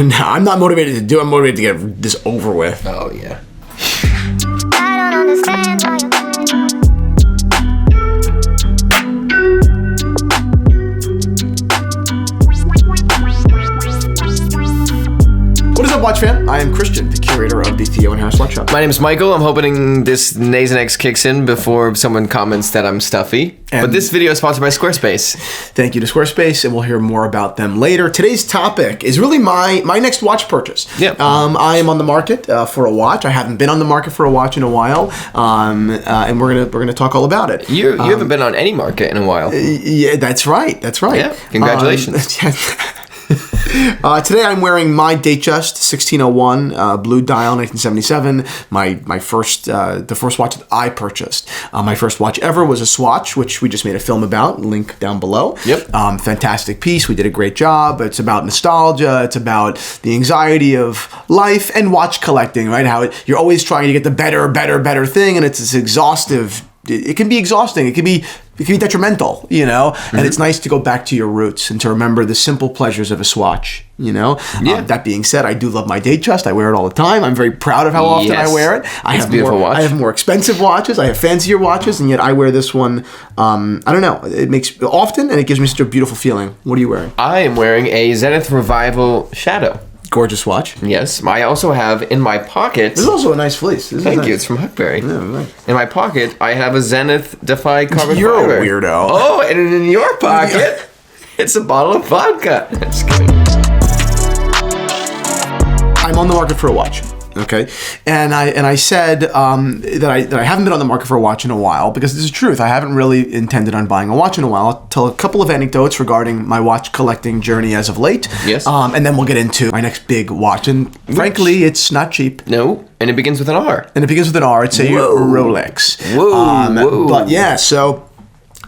No, I'm not motivated to do it. I'm motivated to get this over with. Oh, yeah. I don't understand why you What is up, Watch Fam? I am Christian, the curator of the Theo and Harris Watch Shop. My name is Michael. I'm hoping this Nasonex kicks in before someone comments that I'm stuffy. But this video is sponsored by Squarespace. Thank you to Squarespace, and we'll hear more about them later. Today's topic is really my next watch purchase. Yep. I am on the market for a watch. I haven't been on the market for a watch in a while, and we're gonna talk all about it. You haven't been on any market in a while. Yeah, that's right. That's right. Yeah, congratulations. Today I'm wearing my Datejust 1601 blue dial 1977. My first the first watch that I purchased. My first watch ever was a Swatch, which we just made a film about. Link down below. Yep. Fantastic piece. We did a great job. It's about nostalgia. It's about the anxiety of life and watch collecting. Right? How you're always trying to get the better thing, and it's this exhaustive. It can be exhausting. It can be detrimental, you know? Mm-hmm. And it's nice to go back to your roots and to remember the simple pleasures of a Swatch, you know? Yeah. That being said, I do love my Datejust. I wear it all the time. I'm very proud of how often I wear it. I have a beautiful watch. I have more expensive watches. I have fancier watches, and yet I wear this one, I don't know. It makes often, and it gives me such a beautiful feeling. What are you wearing? I am wearing a Zenith Revival Shadow. Gorgeous watch. Yes. I also have in my pocket... This is also a nice fleece. Thank you. It's from Huckberry. Yeah, right. In my pocket, I have a Zenith Defy carbon You're fiber. a weirdo. Oh, and in your pocket, it's a bottle of vodka. Just kidding. I'm on the market for a watch. Okay, and I said that I haven't been on the market for a watch in a while, because this is truth. I haven't really intended on buying a watch in a while. I'll tell a couple of anecdotes regarding my watch collecting journey as of late. Yes. And then we'll get into my next big watch. And frankly, it's not cheap. No, and it begins with an R. And it begins with an R. It's a Rolex. Whoa. But yeah, so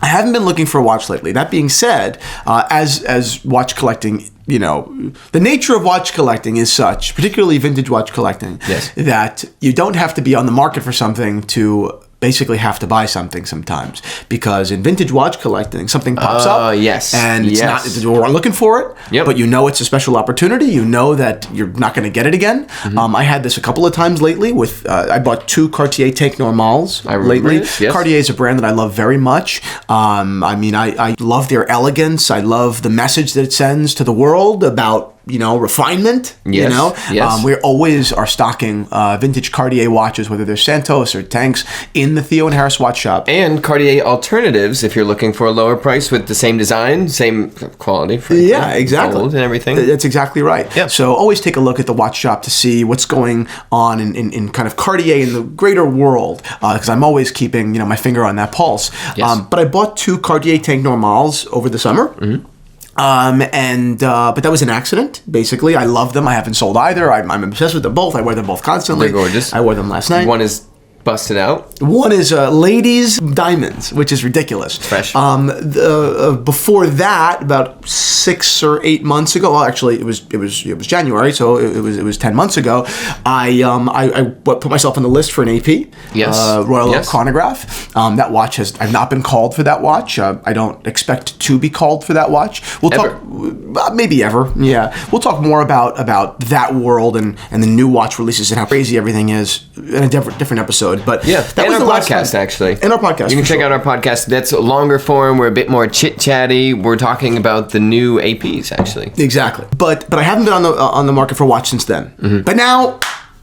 I haven't been looking for a watch lately. That being said, as watch collecting, you know, the nature of watch collecting is such, particularly vintage watch collecting, yes, that you don't have to be on the market for something to basically have to buy something sometimes. Because in vintage watch collecting, something pops up, yes, and it's not, we're looking for it, yep, but you know it's a special opportunity. You know that you're not going to get it again. Mm-hmm. I had this a couple of times lately with, I bought 2 Cartier Tank Normals lately. This, yes. Cartier is a brand that I love very much. I mean, I love their elegance. I love the message that it sends to the world about, you know, refinement, yes, you know. Yes. We always are stocking vintage Cartier watches, whether they're Santos or Tanks, in the Theo and Harris Watch Shop. And Cartier alternatives if you're looking for a lower price with the same design, same quality. Frankly, yeah, exactly. Gold and everything. That's exactly right. Yep. So always take a look at the watch shop to see what's going on in kind of Cartier in the greater world, because I'm always keeping, you know, my finger on that pulse. Yes. But I bought 2 Cartier Tank Normals over the summer. Mm-hmm. But that was an accident, basically. I love them. I haven't sold either. I'm obsessed with them both. I wear them both constantly. They're gorgeous. I wore them last night. One is busted out. One is ladies diamonds, which is ridiculous. Fresh. Before that, about 6 or 8 months ago, well, actually, it was January, so it was 10 months ago. I put myself on the list for an AP. Yes. Royal yes. Oak chronograph. That watch I've not been called for that watch. I don't expect to be called for that watch. We'll ever. talk, maybe ever. Yeah. We'll talk more about that world and the new watch releases and how crazy everything is in a different episode. But yeah, that was the our podcast, actually. In our podcast. You can check out our podcast. That's longer form. We're a bit more chit-chatty. We're talking about the new APs, actually. Exactly. But I haven't been on the market for a watch since then. Mm-hmm. But now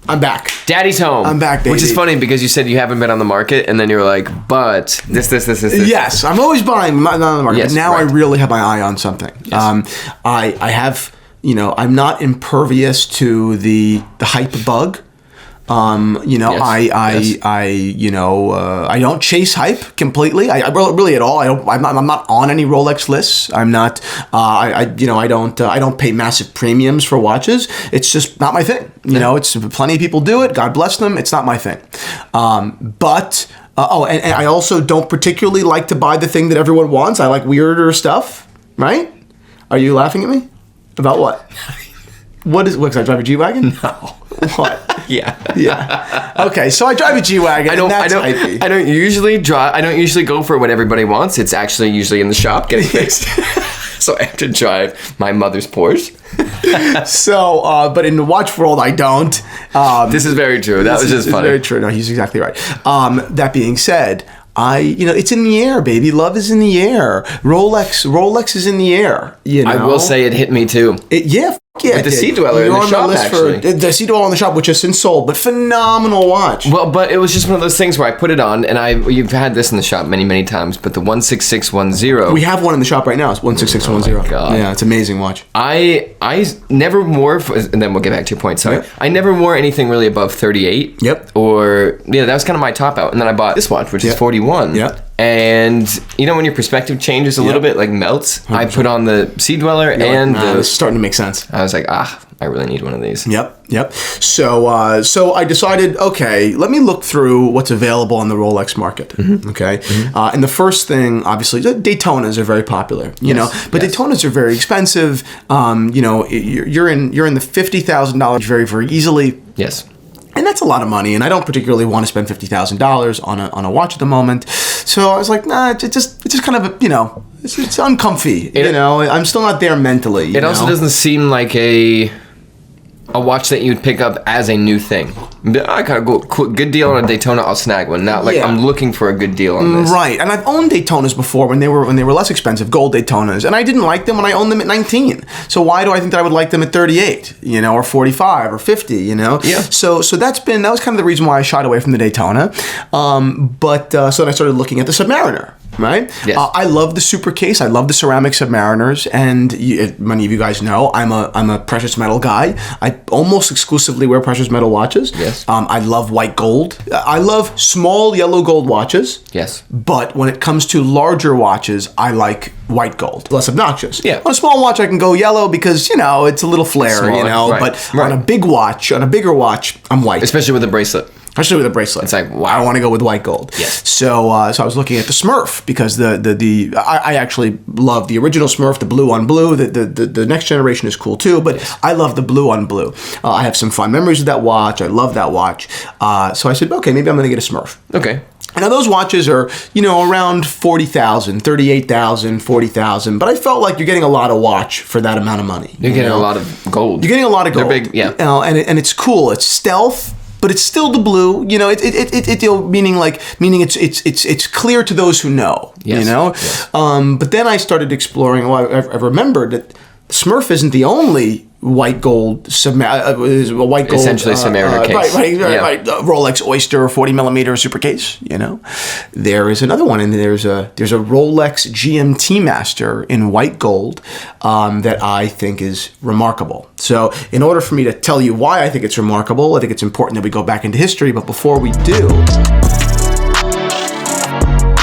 I'm back. Daddy's home. I'm back, baby. Which is funny because you said you haven't been on the market, and then you were like, but this. Yes, I'm always buying, not on the market. Yes, but now right. I really have my eye on something. Yes. I have, you know, I'm not impervious to the hype bug. You know, yes. I don't chase hype completely. I really at all. I'm not on any Rolex lists. I'm not. I don't pay massive premiums for watches. It's just not my thing. You know, it's plenty of people do it. God bless them. It's not my thing. And I also don't particularly like to buy the thing that everyone wants. I like weirder stuff. Right? Are you laughing at me? About what? What? Because I drive a G-Wagon? No. What? Yeah. Okay, so I drive a G-Wagon. I don't usually go for what everybody wants. It's actually usually in the shop getting fixed. So I have to drive my mother's Porsche. So, but in the watch world, I don't. This is very true. That was just funny. Very true. No, he's exactly right. That being said, it's in the air, baby. Love is in the air. Rolex is in the air. You know? I will say it hit me too. Yeah. With the Sea Dweller in the shop, actually. The Sea Dweller in the shop, which has since sold, but phenomenal watch. Well, but it was just one of those things where I put it on, and you've had this in the shop many, many times, but the 16610. We have one in the shop right now. It's 16610. Oh my God. Yeah, it's an amazing watch. I never wore, and then we'll get back to your point, sorry. Yep. I never wore anything really above 38. Yep. That was kind of my top out. And then I bought this watch, which is 41. Yep. And when your perspective changes a little bit, like melts, 100%. I put on the Sea Dweller and this is starting to make sense. I was like, I really need one of these. Yep. So I decided, okay, let me look through what's available on the Rolex market. Mm-hmm. Okay. Mm-hmm. And the first thing, obviously, Daytonas are very popular, you know, but Daytonas are very expensive. You're in the $50,000 very, very easily. Yes. And that's a lot of money, and I don't particularly want to spend $50,000 on a watch at the moment. So I was like, nah, it's just kind of it's uncomfy. I'm still not there mentally. It also doesn't seem like a watch that you'd pick up as a new thing. I got a good deal on a Daytona, I'll snag one. Not like I'm looking for a good deal on this. Right, and I've owned Daytonas before when they were less expensive, gold Daytonas, and I didn't like them when I owned them at 19. So why do I think that I would like them at 38, or 45 or 50, Yeah. So that was kind of the reason why I shied away from the Daytona. So then I started looking at the Submariner. Right? Yes. I love the Super Case. I love the ceramic Submariners, and many of you guys know I'm a precious metal guy. I almost exclusively wear precious metal watches. Yes. I love white gold. I love small yellow gold watches. Yes. But when it comes to larger watches, I like white gold. Less obnoxious. Yeah. On a small watch, I can go yellow because it's a little flare. Smaller, right. But on a bigger watch, I'm white. Especially with a bracelet. Especially with a bracelet. It's like, wow. I want to go with white gold. Yes. So I was looking at the Smurf because I actually love the original Smurf, the blue on blue. The next generation is cool too, but I love the blue on blue. I have some fond memories of that watch. I love that watch. So I said, okay, maybe I'm going to get a Smurf. Okay. Now those watches are, around 40,000, 38,000, 40,000, but I felt like you're getting a lot of watch for that amount of money. You're getting a lot of gold. You're getting a lot of gold. They're big, yeah. And it's cool. It's stealth. But it's still the blue, meaning it's clear to those who know, yes. Yes. But then I started exploring. I remembered that Smurf isn't the only white gold white gold essentially Submariner case. Right. Rolex Oyster 40mm Super Case. There is another one, and there's a Rolex GMT Master in white gold that I think is remarkable. So, in order for me to tell you why I think it's remarkable, I think it's important that we go back into history. But before we do.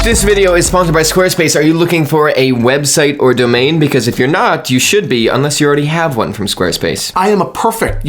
This video is sponsored by Squarespace. Are you looking for a website or domain? Because if you're not, you should be, unless you already have one from Squarespace. I am a perfect,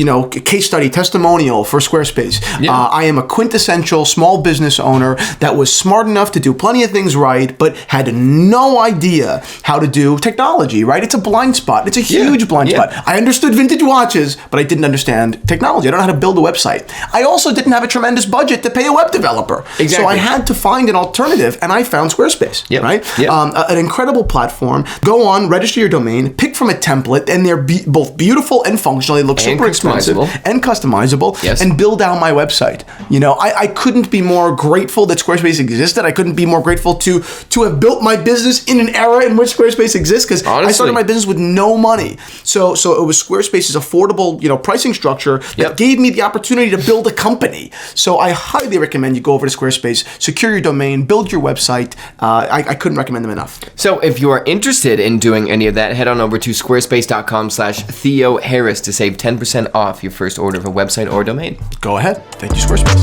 case study, testimonial for Squarespace. Yeah. I am a quintessential small business owner that was smart enough to do plenty of things right, but had no idea how to do technology, right? It's a blind spot. It's a huge blind spot. I understood vintage watches, but I didn't understand technology. I don't know how to build a website. I also didn't have a tremendous budget to pay a web developer. Exactly. So I had to find an alternative, and I found Squarespace, right? Yep. An incredible platform. Go on, register your domain, pick from a template, and they're both beautiful and functional. They look super expensive and customizable, yes. and build out my website. I couldn't be more grateful that Squarespace existed. I couldn't be more grateful to have built my business in an era in which Squarespace exists, because I started my business with no money. So it was Squarespace's affordable, pricing structure that gave me the opportunity to build a company. So I highly recommend you go over to Squarespace, secure your domain, build your website. I couldn't recommend them enough. So if you are interested in doing any of that, head on over to squarespace.com/Theo Harris to save 10% off your first order of a website or domain. Go ahead. Thank you, Squarespace.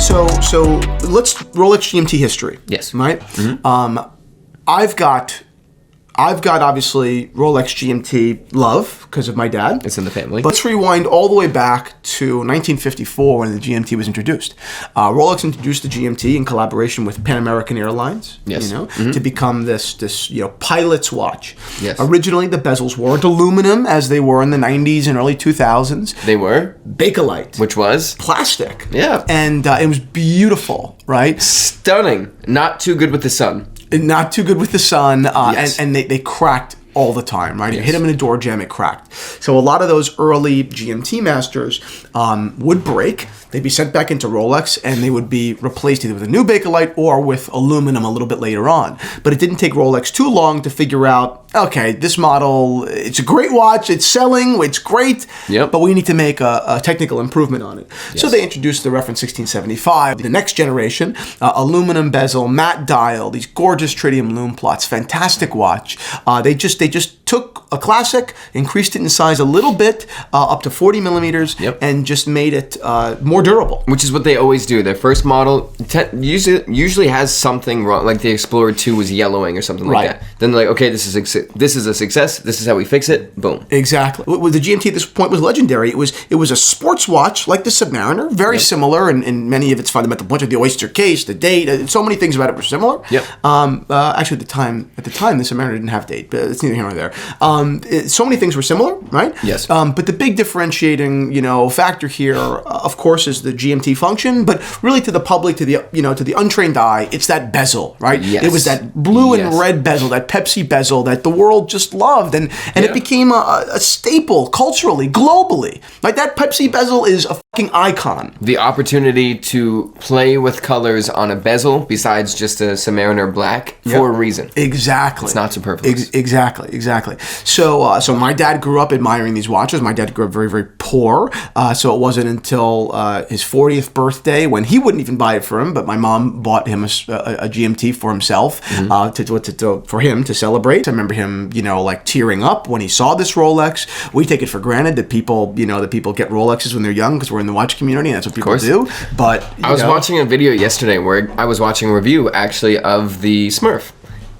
So let's Rolex GMT history. Yes. Right? Mm-hmm. I've got obviously Rolex GMT love because of my dad. It's in the family. But let's rewind all the way back to 1954 when the GMT was introduced. Rolex introduced the GMT in collaboration with Pan American Airlines. Yes. To become this pilot's watch. Yes. Originally, the bezels weren't aluminum as they were in the 90s and early 2000s. They were Bakelite, which was plastic. Yeah. And it was beautiful, right? Stunning. Not too good with the sun. Not too good with the sun, Yes. and they cracked all the time, right? You Yes. hit them in a door jam, it cracked. So a lot of those early GMT Masters would break. They'd be sent back into Rolex, and they would be replaced either with a new Bakelite or with aluminum a little bit later on. But it didn't take Rolex too long to figure out, okay, this model, it's a great watch, it's selling, it's great, Yep. but we need to make a technical improvement on it. So they introduced the reference 1675, the next generation, aluminum bezel, matte dial, these gorgeous tritium lume plots, fantastic watch. They just took a classic, increased it in size a little bit, up to 40 millimeters, Yep. and just made it more durable. Which is what they always do. Their first model usually has something wrong, like the Explorer 2 was yellowing or something like Right. that. Then they're like, okay, this is a success. This is how we fix it. Boom. Exactly. Well, the GMT at this point was legendary. It was a sports watch like the Submariner, very similar in many of its fundamental points, like the oyster case, the date. So many things about it were similar. Yep. Actually, at the time, the Submariner didn't have date, but it's neither here nor there. So many things were similar, right? Yes. But the big differentiating, factor here, of course, is the GMT function. But really, to the public, to the untrained eye, it's that bezel, right? Yes. It was that blue and Yes. red bezel, that Pepsi bezel that the world just loved, and it Yeah. became a staple culturally, globally. Like that Pepsi bezel is a fucking icon. The opportunity to play with colors on a bezel besides just a Submariner black for a reason. Exactly. It's not superfluous. Exactly. So my dad grew up admiring these watches. My dad grew up very, very poor. So it wasn't until his 40th birthday when he wouldn't even buy it for him, but my mom bought him a GMT for himself for him to celebrate. I remember him, like tearing up when he saw this Rolex. We take it for granted that people get Rolexes when they're young because we're in the watch community and that's what people do. But I was watching a video yesterday where I was watching a review actually of the Smurf.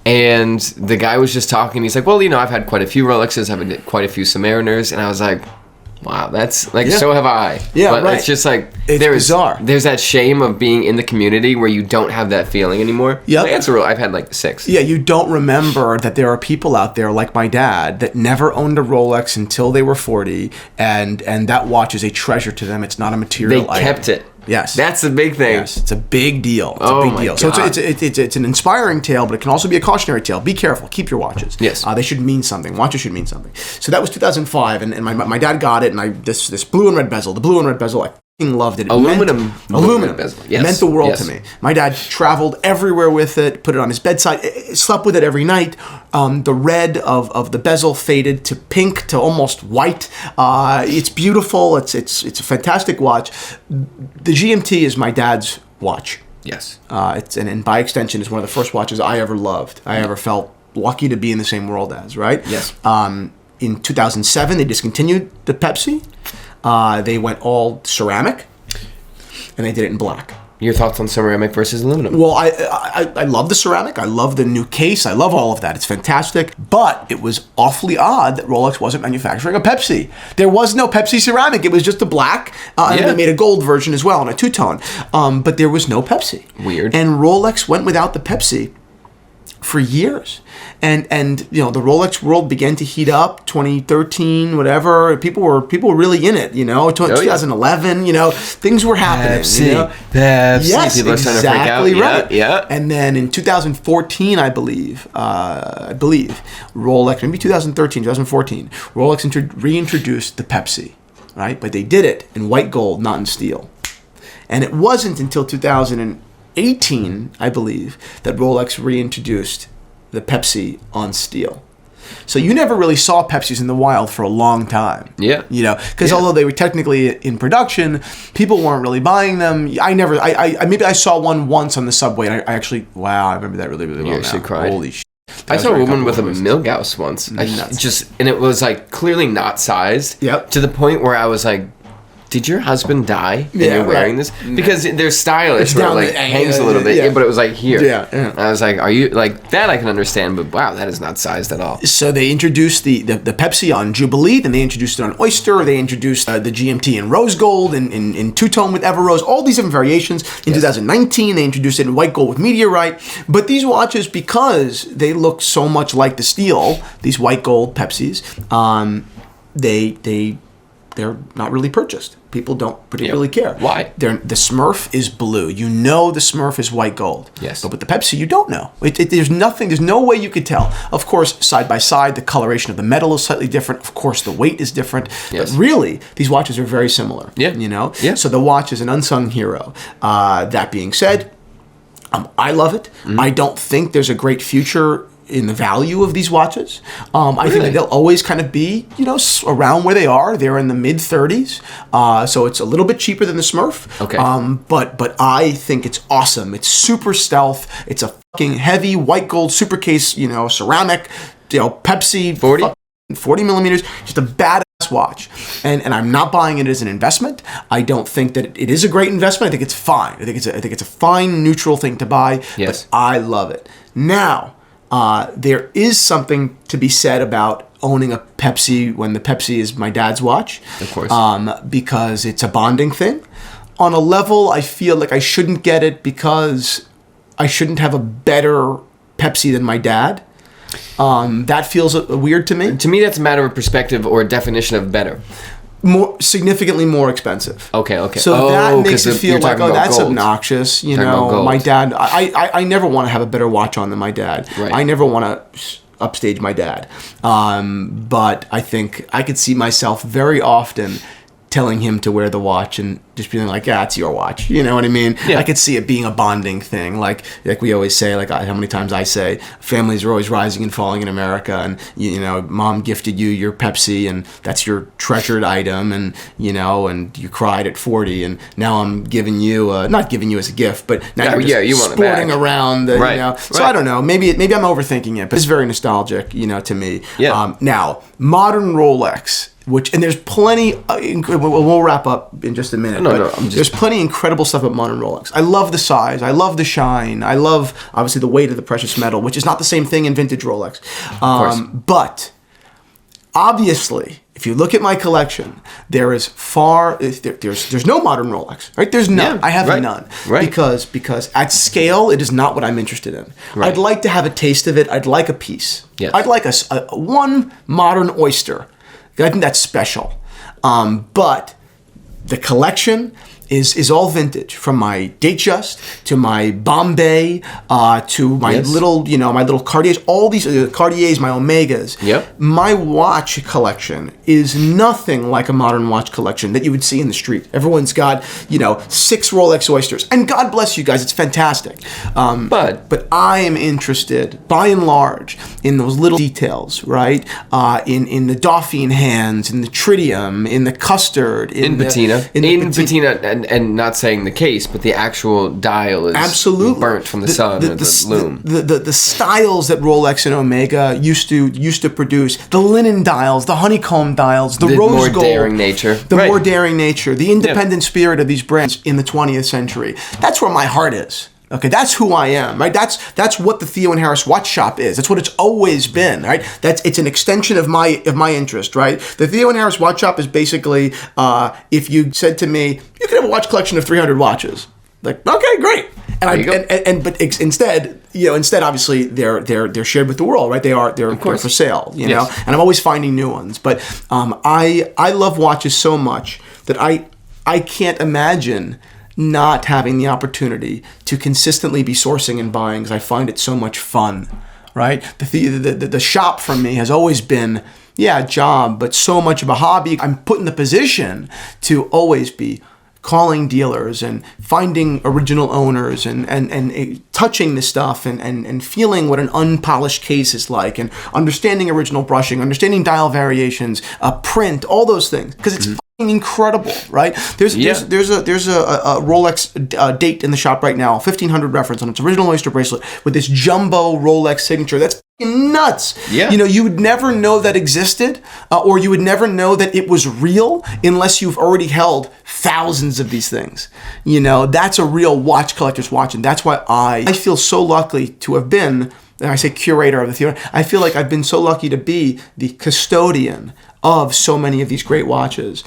And the guy was just talking. He's like, well, I've had quite a few Rolexes. I've had quite a few Submariners. And I was like, wow, that's like, so have I. Yeah, but right. it's just like, It's bizarre. There's that shame of being in the community where you don't have that feeling anymore. Yep. Like, I've had like 6. Yeah, you don't remember that there are people out there like my dad that never owned a Rolex until they were 40, and that watch is a treasure to them. It's not a material They item. kept it. Yes. That's the big thing. Yes, it's a big deal. It's Oh a big my deal. So God. it's an inspiring tale, but it can also be a cautionary tale. Be careful. Keep your watches. Yes. They should mean something. Watches should mean something. So that was 2005, and my dad got it, and this blue and red bezel. The blue and red bezel, I fucking loved it. Aluminum Aluminum. Yes. It meant the world Yes. to me. My dad traveled everywhere with it, put it on his bedside, slept with it every night. The red of the bezel faded to pink to almost white. It's beautiful. It's a fantastic watch. The GMT is my dad's watch. Yes. And by extension, it's one of the first watches I ever loved. I ever felt lucky to be in the same world as, right? Yes. In 2007, they discontinued the Pepsi. They went all ceramic, and they did it in black. Your thoughts on ceramic versus aluminum? Well, I love the ceramic. I love the new case. I love all of that. It's fantastic. But it was awfully odd that Rolex wasn't manufacturing a Pepsi. There was no Pepsi ceramic. It was just a black, and they made a gold version as well, and a two-tone. But there was no Pepsi. Weird. And Rolex went without the Pepsi for years. And the Rolex world began to heat up 2013, whatever. People were really in it, 2011, things were happening. Pepsi. Yes, People are starting to freak out. exactly right. Yeah. And then in 2014, I believe, Rolex, maybe 2013, 2014, Rolex reintroduced the Pepsi, right? But they did it in white gold, not in steel. And it wasn't until 2018, I believe, that Rolex reintroduced the Pepsi on steel. So you never really saw Pepsis in the wild for a long time. Yeah. Because although they were technically in production, people weren't really buying them. Maybe I saw one once on the subway, and I actually, I remember that really, really well. You actually now. cried? Holy shit. I saw a woman with a Milgauss once. And it was like clearly not sized. Yep. To the point where I was like, did your husband die and Yeah, you're wearing right. this? Because they're stylish, It's where it down like the- hangs a little bit, yeah. but it was like here. Yeah. I was like, are you like that? I can understand, but wow, that is not sized at all. So they introduced the Pepsi on Jubilee, then they introduced it on Oyster, they introduced the GMT in rose gold, in two-tone with Ever Rose, all these different variations. In 2019, they introduced it in white gold with Meteorite. But these watches, because they look so much like the steel, these white gold Pepsis, they they're not really purchased. People don't particularly care. Why? The Smurf is blue. You know the Smurf is white gold. Yes. But with the Pepsi, you don't know. There's no way you could tell. Of course, side by side, the coloration of the metal is slightly different. Of course, the weight is different. Yes. But really, these watches are very similar. Yeah. You know? Yeah. So the watch is an unsung hero. That being said, I love it. I don't think there's a great future in the value of these watches. I think that they'll always kind of be, around where they are. They're in the mid 30s, so it's a little bit cheaper than the Smurf. Okay. But I think it's awesome. It's super stealth. It's a fucking heavy white gold super case, ceramic, Pepsi 40 millimeters, just a badass watch. And I'm not buying it as an investment. I don't think that it is a great investment. I think it's fine. I think it's a fine, neutral thing to buy. Yes. But I love it. Now, there is something to be said about owning a Pepsi when the Pepsi is my dad's watch. Of course. Because it's a bonding thing. On a level, I feel like I shouldn't get it because I shouldn't have a better Pepsi than my dad. That feels weird to me. To me, that's a matter of perspective or a definition of better. Significantly more expensive. Okay. So that makes it feel like, that's gold. Obnoxious. Gold. My dad, I never want to have a better watch on than my dad. Right. I never want to upstage my dad. But I think I could see myself very often telling him to wear the watch and just being like, yeah, it's your watch. You know what I mean? Yeah. I could see it being a bonding thing. Like we always say, how many times I say, families are always rising and falling in America, and mom gifted you your Pepsi, and that's your treasured item, and and you cried at 40, and now I'm giving you, not giving you as a gift, but now you're just you want sporting it back. around, Right. So I don't know. Maybe I'm overthinking it, but it's very nostalgic, to me. Yeah. Now, modern Rolex. And there's plenty. We'll wrap up in just a minute. There's plenty incredible stuff about modern Rolex. I love the size. I love the shine. I love obviously the weight of the precious metal, which is not the same thing in vintage Rolex. Of course. But obviously, if you look at my collection, there's no modern Rolex, right? There's none. Yeah, I have right, none right. because at scale, it is not what I'm interested in. Right. I'd like to have a taste of it. I'd like a piece. Yes. I'd like a one modern oyster. I think that's special. But the collection is all vintage, from my Datejust to my Bombay to my little Cartiers, all these Cartiers, my Omegas. Yep. My watch collection is nothing like a modern watch collection that you would see in the street. Everyone's got, 6 Rolex oysters. And God bless you guys, it's fantastic. But I am interested, by and large, in those little details, right? In the Dauphine hands, in the tritium, in the custard, in patina. In patina, and not saying the case, but the actual dial is absolutely burnt from the sun or the loom. The styles that Rolex and Omega used to produce, the linen dials, the honeycomb dials, the rose more gold, daring nature, more daring nature, the independent spirit of these brands in the 20th century. That's where my heart is. Okay, that's who I am, right? That's what the Theo and Harris watch shop is. That's what it's always been, right? It's an extension of my interest, right? The Theo and Harris watch shop is basically if you said to me, you could have a watch collection of 300 watches. Like, okay, great. But instead obviously they're shared with the world, right? They're for sale, know. And I'm always finding new ones. But I love watches so much that I can't imagine not having the opportunity to consistently be sourcing and buying, because I find it so much fun, right? The shop for me has always been, a job, but so much of a hobby. I'm put in the position to always be calling dealers and finding original owners and touching the stuff and feeling what an unpolished case is like, and understanding original brushing, understanding dial variations, print, all those things, because it's incredible, right? There's a Rolex date in the shop right now, 1500 reference on its original oyster bracelet with this jumbo Rolex signature. That's nuts. Yeah. You would never know that existed, or you would never know that it was real unless you've already held thousands of these things. That's a real watch collector's watch, and that's why I feel so lucky to have been, and I say curator of the theater, I feel like I've been so lucky to be the custodian of so many of these great watches,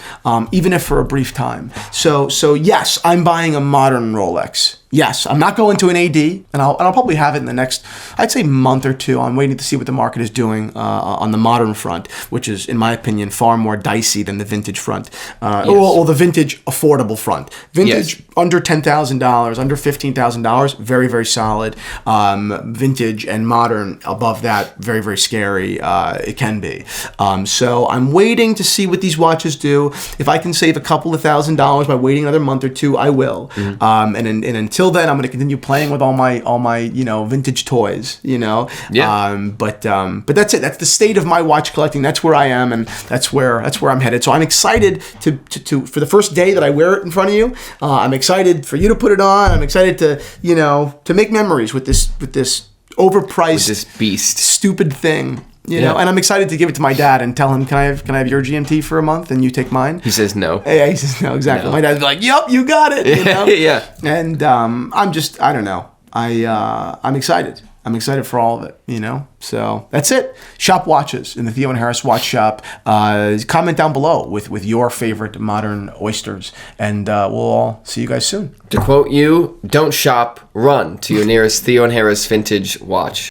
even if for a brief time. So yes, I'm buying a modern Rolex. Yes, I'm not going to an AD, and I'll probably have it in the next, I'd say, month or two. I'm waiting to see what the market is doing on the modern front, which is, in my opinion, far more dicey than the vintage front, or the vintage affordable front. Vintage under $10,000, under $15,000, very, very solid. Vintage and modern above that, very, very scary. It can be. So I'm waiting to see what these watches do. If I can save a couple of $1,000s by waiting another month or two, I will. And until then, I'm going to continue playing with all my vintage toys. But that's it. That's the state of my watch collecting. That's where I am, and that's where I'm headed. So I'm excited to for the first day that I wear it in front of you. I'm excited for you to put it on. I'm excited to make memories with this overpriced, with this beast, stupid thing. And I'm excited to give it to my dad and tell him, can I have your GMT for a month and you take mine? He says no. Yeah, he says no, exactly. No. My dad's like, yep, you got it. Yeah. And I don't know. I'm excited. I'm excited for all of it, So that's it. Shop watches in the Theo and Harris Watch Shop. Comment down below with your favorite modern oysters. And we'll all see you guys soon. To quote you, don't shop, run to your nearest Theo and Harris vintage watch.